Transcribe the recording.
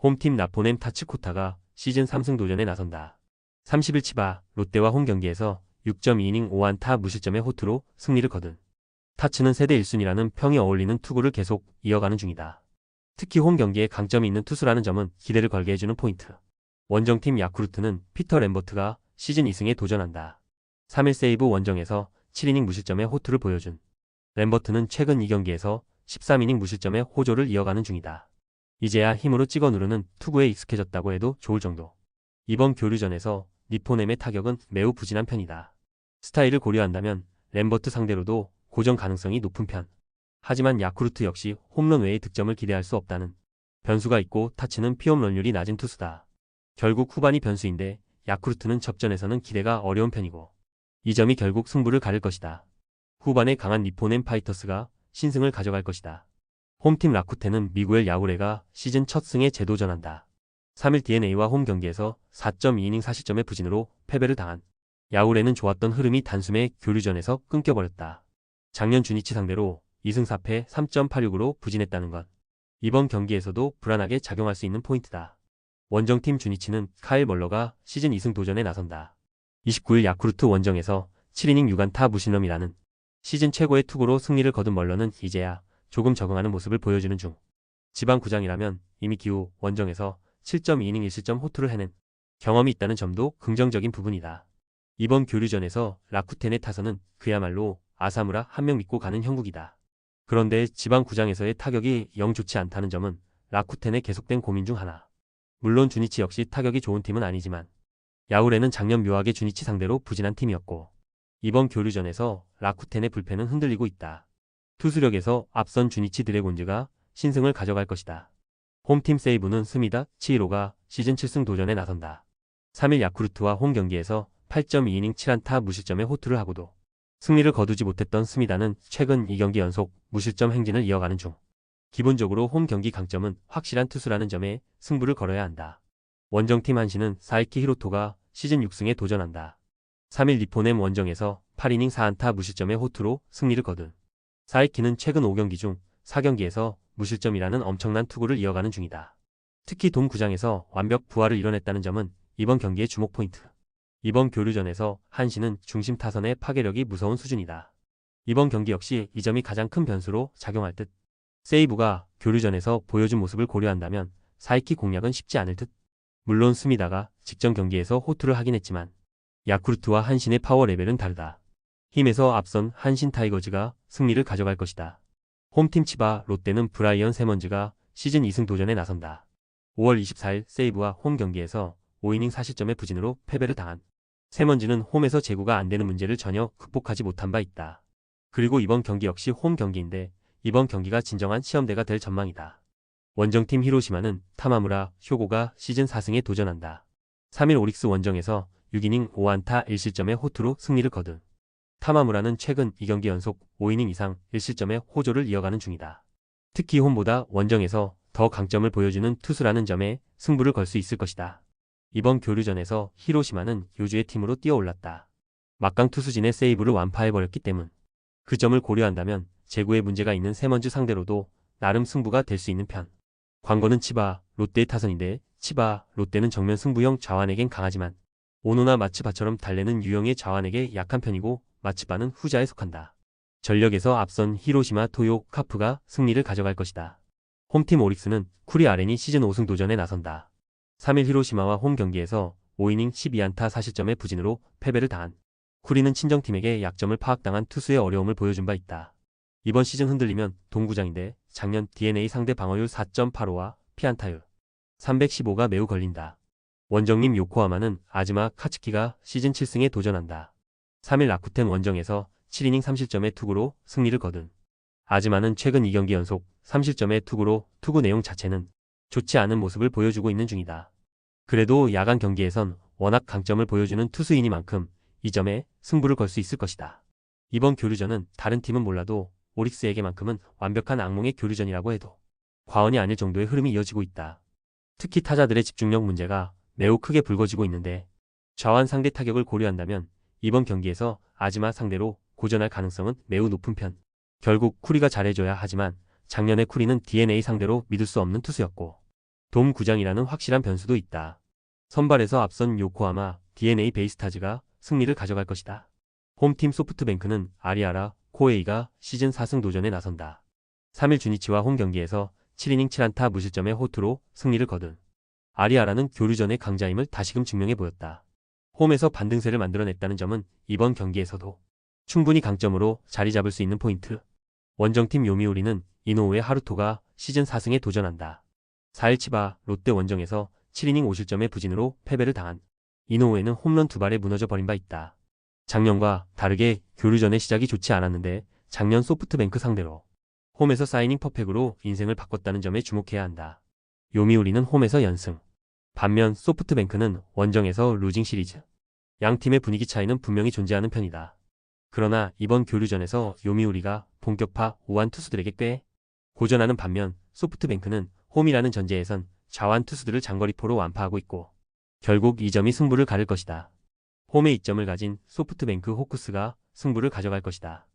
홈팀 나포냄 타츠코타가 시즌 3승 도전에 나선다. 30일 치바 롯데와 홈 경기에서 6.2이닝 5안타 무실점의 호투로 승리를 거둔. 타츠는 세대 1순위라는 평이 어울리는 투구를 계속 이어가는 중이다. 특히 홈 경기에 강점이 있는 투수라는 점은 기대를 걸게 해주는 포인트. 원정팀 야쿠르트는 피터 램버트가 시즌 2승에 도전한다. 3일 세이브 원정에서 7이닝 무실점의 호투를 보여준 램버트는 최근 2경기에서 13이닝 무실점의 호조를 이어가는 중이다. 이제야 힘으로 찍어 누르는 투구에 익숙해졌다고 해도 좋을 정도. 이번 교류전에서 니포넴의 타격은 매우 부진한 편이다. 스타일을 고려한다면 램버트 상대로도 고전 가능성이 높은 편. 하지만 야쿠르트 역시 홈런 외의 득점을 기대할 수 없다는 변수가 있고 타츠는 피홈런율이 낮은 투수다. 결국 후반이 변수인데 야쿠르트는 접전에서는 기대가 어려운 편이고 이 점이 결국 승부를 가릴 것이다. 후반에 강한 니포넴 파이터스가 신승을 가져갈 것이다. 홈팀 라쿠텐은 미구엘 야구레가 시즌 첫 승에 재도전한다. 3일 DeNA와 홈 경기에서 4.2이닝 4실점의 부진으로 패배를 당한 야구레는 좋았던 흐름이 단숨에 교류전에서 끊겨버렸다. 작년 주니치 상대로 2승 4패 3.86으로 부진했다는 것. 이번 경기에서도 불안하게 작용할 수 있는 포인트다. 원정팀 주니치는 카일 멀러가 시즌 2승 도전에 나선다. 29일 야쿠르트 원정에서 7이닝 6안타 무실점이라는 시즌 최고의 투구로 승리를 거둔 멀러는 이제야 조금 적응하는 모습을 보여주는 중. 지방 구장이라면 이미 기후 원정에서 7.2이닝 1실점 호투를 해낸 경험이 있다는 점도 긍정적인 부분이다. 이번 교류전에서 라쿠텐의 타선은 그야말로 아사무라 한 명 믿고 가는 형국이다. 그런데 지방 구장에서의 타격이 영 좋지 않다는 점은 라쿠텐의 계속된 고민 중 하나. 물론 주니치 역시 타격이 좋은 팀은 아니지만 야구레는 작년 묘하게 주니치 상대로 부진한 팀이었고 이번 교류전에서 라쿠텐의 불펜은 흔들리고 있다. 투수력에서 앞선 주니치 드래곤즈가 신승을 가져갈 것이다. 홈팀 세이브는 스미다 치히로가 시즌 7승 도전에 나선다. 3일 야쿠르트와 홈 경기에서 8.2이닝 7안타 무실점의 호투를 하고도 승리를 거두지 못했던 스미다는 최근 2경기 연속 무실점 행진을 이어가는 중. 기본적으로 홈 경기 강점은 확실한 투수라는 점에 승부를 걸어야 한다. 원정팀 한신은 사이키 히로토가 시즌 6승에 도전한다. 3일 니포넴 원정에서 8이닝 4안타 무실점의 호투로 승리를 거둔. 사이키는 최근 5경기 중 4경기에서 무실점이라는 엄청난 투구를 이어가는 중이다. 특히 돔구장에서 완벽 부활을 이뤄냈다는 점은 이번 경기의 주목 포인트. 이번 교류전에서 한신은 중심 타선의 파괴력이 무서운 수준이다. 이번 경기 역시 이 점이 가장 큰 변수로 작용할 듯. 세이브가 교류전에서 보여준 모습을 고려한다면 사이키 공략은 쉽지 않을 듯. 물론 스미다가 직전 경기에서 호투를 하긴 했지만 야쿠르트와 한신의 파워 레벨은 다르다. 힘에서 앞선 한신 타이거즈가 승리를 가져갈 것이다. 홈팀 치바 롯데는 브라이언 세먼즈가 시즌 2승 도전에 나선다. 5월 24일 세이브와 홈 경기에서 5이닝 4실점의 부진으로 패배를 당한 세먼즈는 홈에서 제구가 안되는 문제를 전혀 극복하지 못한 바 있다. 그리고 이번 경기 역시 홈 경기인데 이번 경기가 진정한 시험대가 될 전망이다. 원정팀 히로시마는 타마무라 효고가 시즌 4승에 도전한다. 3일 오릭스 원정에서 6이닝 5안타 1실점의 호투로 승리를 거둔. 타마무라는 최근 2경기 연속 5이닝 이상 1실점의 호조를 이어가는 중이다. 특히 홈보다 원정에서 더 강점을 보여주는 투수라는 점에 승부를 걸 수 있을 것이다. 이번 교류전에서 히로시마는 요주의 팀으로 뛰어올랐다. 막강 투수진의 세이브를 완파해버렸기 때문. 그 점을 고려한다면 제구에 문제가 있는 세먼즈 상대로도 나름 승부가 될 수 있는 편. 관건은 치바, 롯데의 타선인데 치바, 롯데는 정면 승부형 좌완에겐 강하지만 오노나 마츠바처럼 달래는 유형의 좌완에게 약한 편이고 마츠바는 후자에 속한다. 전력에서 앞선 히로시마 토요 카프가 승리를 가져갈 것이다. 홈팀 오릭스는 쿠리 아렌이 시즌 5승 도전에 나선다. 3일 히로시마와 홈 경기에서 5이닝 12안타 4실점의 부진으로 패배를 당한 쿠리는 친정팀에게 약점을 파악당한 투수의 어려움을 보여준 바 있다. 이번 시즌 흔들리면 동구장인데 작년 DeNA 상대 방어율 4.85와 피안타율 315가 매우 걸린다. 원정님 요코하마는 아즈마 카츠키가 시즌 7승에 도전한다. 3일 라쿠텐 원정에서 7이닝 3실점의 투구로 승리를 거둔. 아즈마는 최근 2경기 연속 3실점의 투구로 투구 내용 자체는 좋지 않은 모습을 보여주고 있는 중이다. 그래도 야간 경기에선 워낙 강점을 보여주는 투수이니만큼 이 점에 승부를 걸 수 있을 것이다. 이번 교류전은 다른 팀은 몰라도 오릭스에게만큼은 완벽한 악몽의 교류전이라고 해도 과언이 아닐 정도의 흐름이 이어지고 있다. 특히 타자들의 집중력 문제가 매우 크게 불거지고 있는데 좌완 상대 타격을 고려한다면 이번 경기에서 아즈마 상대로 고전할 가능성은 매우 높은 편. 결국 쿠리가 잘해줘야 하지만 작년에 쿠리는 DeNA 상대로 믿을 수 없는 투수였고 돔 구장이라는 확실한 변수도 있다. 선발에서 앞선 요코하마 DNA 베이스타즈가 승리를 가져갈 것이다. 홈팀 소프트뱅크는 아리아라 코에이가 시즌 4승 도전에 나선다. 3일 주니치와 홈 경기에서 7이닝 7안타 무실점의 호투로 승리를 거둔 아리아라는 교류전의 강자임을 다시금 증명해 보였다. 홈에서 반등세를 만들어냈다는 점은 이번 경기에서도 충분히 강점으로 자리 잡을 수 있는 포인트. 원정팀 요미우리는 이노우의 하루토가 시즌 4승에 도전한다. 4일 치바 롯데 원정에서 7이닝 5실점의 부진으로 패배를 당한 이노우에는 홈런 2발에 무너져 버린 바 있다. 작년과 다르게 교류전의 시작이 좋지 않았는데 작년 소프트뱅크 상대로 홈에서 사이닝 퍼펙으로 인생을 바꿨다는 점에 주목해야 한다. 요미우리는 홈에서 연승. 반면 소프트뱅크는 원정에서 루징 시리즈. 양 팀의 분위기 차이는 분명히 존재하는 편이다. 그러나 이번 교류전에서 요미우리가 본격파 우완 투수들에게 꽤 고전하는 반면 소프트뱅크는 홈이라는 전제에선 좌완 투수들을 장거리포로 완파하고 있고 결국 이 점이 승부를 가를 것이다. 홈에 이점을 가진 소프트뱅크 호크스가 승부를 가져갈 것이다.